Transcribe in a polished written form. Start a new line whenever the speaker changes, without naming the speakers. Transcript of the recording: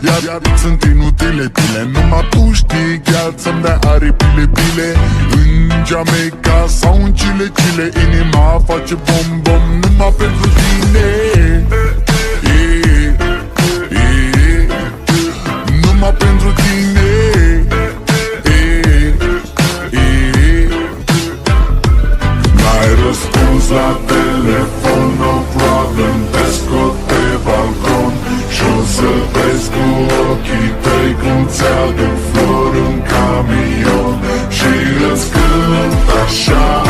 Iar sunt inutile pile. Numai tu știi, gheal, să-mi dai aripile bile. În Jamaica sau în Chile, inima face bom-bom numai pentru tine. Numai pentru tine. N-ai răspuns la telefon, no problem, te scot pe balcon și-o să vezi cu ochii tăi cum ți-aduc flori în camion și îți cânt așa.